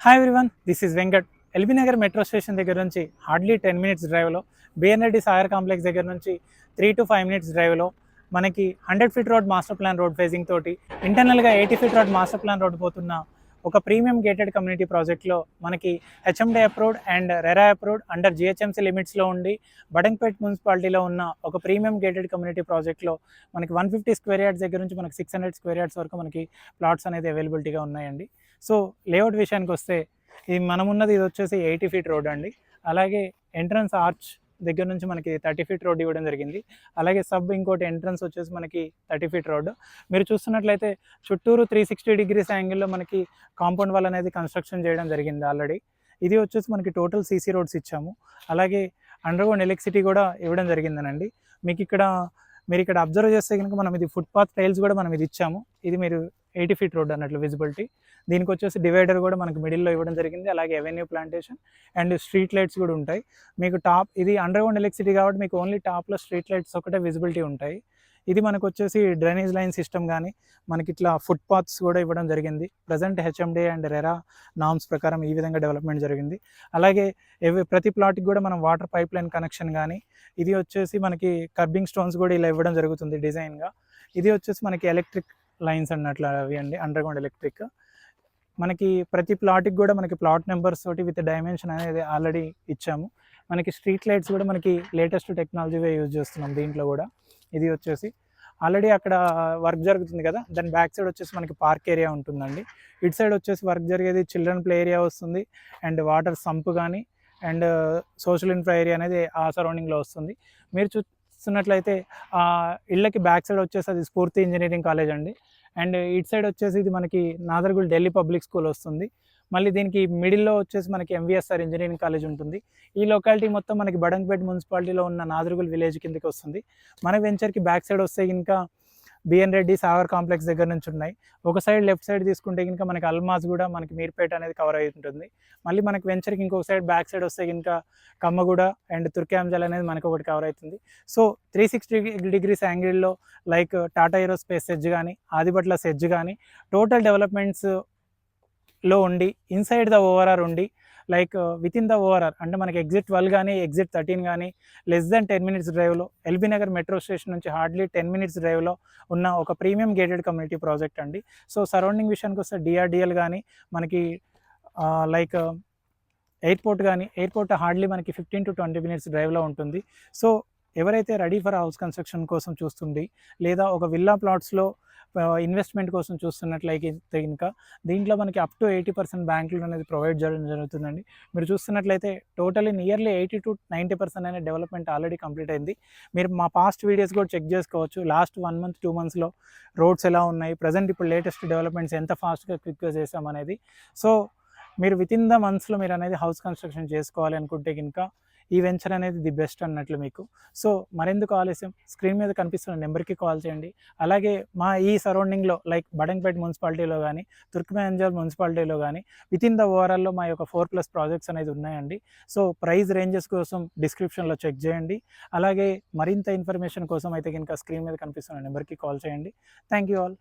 Hi everyone, this is Venkat. LB Nagar metro station దగ్గర నుంచి hardly 10 minutes డ్రైవ్లో, బిఎన్ రెడ్డి సాగర్ కాంప్లెక్స్ దగ్గర నుంచి 3 to 5 మినిట్స్ డ్రైవ్లో మనకి 100 feet road master plan road phasing తోటి ఇంటర్నల్గా 80 feet road master plan road పోతున్న ఒక ప్రీమియం గేటెడ్ కమ్యూనిటీ ప్రాజెక్ట్లో మనకి HMDA approved and RERA approved under GHMC లిమిట్స్లో ఉండి బడంగ్పేట్ మున్సిపాలిటీలో ఉన్న ఒక ప్రీమియం గేటెడ్ కమ్యూనిటీ ప్రాజెక్ట్లో మనకి 150 స్క్వేర్ యార్డ్స్ దగ్గర నుంచి మనకి 600 స్క్వేర్ యార్డ్స్ వరకు మనకి ప్లాట్స్ అనేది అవైలబిలిటీగా ఉన్నాయండి. సో లేఅవుట్ విషయానికి వస్తే ఇది మనమున్నది ఇది వచ్చేసి 80 ఫీట్ రోడ్ అండి. అలాగే ఎంట్రన్స్ ఆర్చ్ దగ్గర నుంచి మనకి 30 ఫీట్ రోడ్ ఇవ్వడం జరిగింది. అలాగే ఇంకోటి ఎంట్రన్స్ వచ్చేసి మనకి 30 ఫీట్ రోడ్. మీరు చూస్తున్నట్లయితే చుట్టూరు 360 డిగ్రీస్ యాంగిల్లో మనకి కాంపౌండ్ వాల్ అనేది కన్స్ట్రక్షన్ చేయడం జరిగింది ఆల్రెడీ. ఇది వచ్చేసి మనకి టోటల్ సీసీ రోడ్స్ ఇచ్చాము. అలాగే అండర్గ్రౌండ్ ఎలక్ట్రిసిటీ కూడా ఇవ్వడం జరిగిందనండి. మీరు ఇక్కడ అబ్జర్వ్ చేస్తే కనుక మనం ఇది ఫుట్పాత్ టైల్స్ కూడా మనం ఇది ఇచ్చాము. ఇది మీరు 80 ఫీట్ రోడ్ అన్నట్లు విజిబిలిటీ. దీనికి వచ్చేసి డివైడర్ కూడా మనకి మిడిల్లో ఇవ్వడం జరిగింది. అలాగే avenue plantation and street lights కూడా ఉంటాయి. మీకు ఇది అండర్గ్రౌండ్ ఎలక్ట్రిసిటీ కాబట్టి మీకు ఓన్లీ టాప్లో స్ట్రీట్ లైట్స్ ఒకటే విజిబిలిటీ ఉంటాయి. ఇది మనకు వచ్చేసి డ్రైనేజ్ లైన్ సిస్టమ్ కానీ మనకి ఇట్లా ఫుట్పాత్స్ కూడా ఇవ్వడం జరిగింది. ప్రజెంట్ హెచ్ఎండే అండ్ రెరా నామ్స్ ప్రకారం ఈ విధంగా డెవలప్మెంట్ జరిగింది. అలాగే ప్రతి ప్లాట్కి కూడా మనం వాటర్ పైప్ లైన్ కనెక్షన్ కానీ, ఇది వచ్చేసి మనకి కర్బింగ్ స్టోన్స్ కూడా ఇలా ఇవ్వడం జరుగుతుంది డిజైన్గా. ఇది వచ్చేసి మనకి ఎలక్ట్రిక్ లైన్స్ అన్నట్లు అవి అండి, అండర్గ్రౌండ్ ఎలక్ట్రిక్. మనకి ప్రతి ప్లాట్కి కూడా మనకి ప్లాట్ నెంబర్స్ తోటి విత్ డైమెన్షన్ అనేది ఆల్రెడీ ఇచ్చాము. మనకి స్ట్రీట్ లైట్స్ కూడా మనకి లేటెస్ట్ టెక్నాలజీవే యూజ్ చేస్తున్నాం దీంట్లో కూడా. ఇది వచ్చేసి ఆల్రెడీ అక్కడ వర్క్ జరుగుతుంది కదా, దాని బ్యాక్ సైడ్ వచ్చేసి మనకి పార్క్ ఏరియా ఉంటుందండి. ఇటు సైడ్ వచ్చేసి వర్క్ జరిగేది చిల్డ్రన్ ప్లే ఏరియా వస్తుంది అండ్ వాటర్ సంప్ కానీ అండ్ సోషల్ ఇన్ఫ్రా ఏరియా అనేది ఆ సరౌండింగ్లో వస్తుంది. మీరు చూస్తున్నట్లయితే ఆ ఇళ్ళకి బ్యాక్ సైడ్ వచ్చేసి అది స్ఫూర్తి ఇంజనీరింగ్ కాలేజ్ అండి. అండ్ ఇటు సైడ్ వచ్చేసి ఇది మనకి నాదర్గుల్ ఢిల్లీ పబ్లిక్ స్కూల్ వస్తుంది. మళ్ళీ దీనికి మిడిల్లో వచ్చేసి మనకి ఎంవిఎస్ఆర్ ఇంజనీరింగ్ కాలేజ్ ఉంటుంది. ఈ లొకాలిటీ మొత్తం మనకి బడంగ్పేట్ మున్సిపాలిటీలో ఉన్న నాదర్గుల్ విలేజ్ కిందకి వస్తుంది. మన వెంచర్కి బ్యాక్ సైడ్ వస్తే ఇంకా బిఎన్ రెడ్డి సాగర్ కాంప్లెక్స్ దగ్గర నుంచి ఉన్నాయి. ఒక సైడ్ లెఫ్ట్ సైడ్ తీసుకుంటే కనుక మనకి అల్మాజ్ కూడా మనకి మీర్పేట అనేది కవర్ అయి ఉంటుంది. మళ్ళీ మనకి వెంచర్కి ఇంకొక సైడ్ బ్యాక్ సైడ్ వస్తే కనుక కమ్మగూడ అండ్ తుర్కాంజల్ అనేది మనకి ఒకటి కవర్ అవుతుంది. సో 360 డిగ్రీస్ యాంగిల్లో లైక్ టాటా ఏరోస్పేస్ సెజ్ కానీ, ఆదిబట్ల సెజ్ కానీ టోటల్ డెవలప్మెంట్స్లో ఉండి ఇన్సైడ్ ద ఓఆర్ఆర్ ఉండి like with in the ORR అంటే మనకి ఎగ్జిట్ 12 కానీ ఎగ్జిట్ 13 కానీ లెస్ దెన్ 10 మినిట్స్ డ్రైవ్లో ఎల్బీ నగర్ మెట్రో స్టేషన్ నుంచి హార్డ్లీ 10 మినిట్స్ డ్రైవ్లో ఉన్న ఒక ప్రీమియం గేటెడ్ కమ్యూనిటీ ప్రాజెక్ట్ అండి. సో సరౌండింగ్ విషయానికి వస్తే డిఆర్డిఎల్ కానీ మనకి లైక్ ఎయిర్పోర్ట్ హార్డ్లీ మనకి 15 to 20 మినిట్స్ డ్రైవ్లో ఉంటుంది. సో ఎవరైతే రెడీ ఫర్ హౌస్ కన్స్ట్రక్షన్ కోసం చూస్తుంది లేదా ఒక విల్లా ప్లాట్స్లో ఇన్వెస్ట్మెంట్ కోసం చూస్తున్నట్లయితే ఇంకా దీంట్లో మనకి అప్ టు 80% బ్యాంక్ లోన్ అనేది ప్రొవైడ్ చేయడం జరుగుతుందండి. మీరు చూస్తున్నట్లయితే టోటలీ నియర్లీ 80 to 90% అనే డెవలప్మెంట్ ఆల్రెడీ కంప్లీట్ అయింది. మీరు మా పాస్ట్ వీడియోస్ కూడా చెక్ చేసుకోవచ్చు. లాస్ట్ 1 month 2 monthsలో రోడ్స్ ఎలా ఉన్నాయి, ప్రజెంట్ ఇప్పుడు లేటెస్ట్ డెవలప్మెంట్స్ ఎంత ఫాస్ట్గా క్విక్గా చేసామనేది. సో మీరు విత్ ఇన్ ద మంత్స్లో మీరు అనేది హౌస్ కన్స్ట్రక్షన్ చేసుకోవాలి అనుకుంటే కనుక ఈ వెంచర్ అనేది ది బెస్ట్ అన్నట్లు మీకు. సో మరెందుకు ఆలస్యం, స్క్రీన్ మీద కనిపిస్తున్న నెంబర్కి కాల్ చేయండి. అలాగే మా ఈ సరౌండింగ్లో లైక్ బడంగ్పేట్ మున్సిపాలిటీలో కానీ తుర్క్మెంజల్ మున్సిపాలిటీలో కానీ విత్ ఇన్ ద ఓవరాల్లో మా యొక్క 4+ ప్రాజెక్ట్స్ అనేది ఉన్నాయండి. సో ప్రైస్ రేంజెస్ కోసం డిస్క్రిప్షన్లో చెక్ చేయండి. అలాగే మరింత ఇన్ఫర్మేషన్ కోసం అయితే కనుక స్క్రీన్ మీద కనిపిస్తున్న నెంబర్కి కాల్ చేయండి. Thank you all.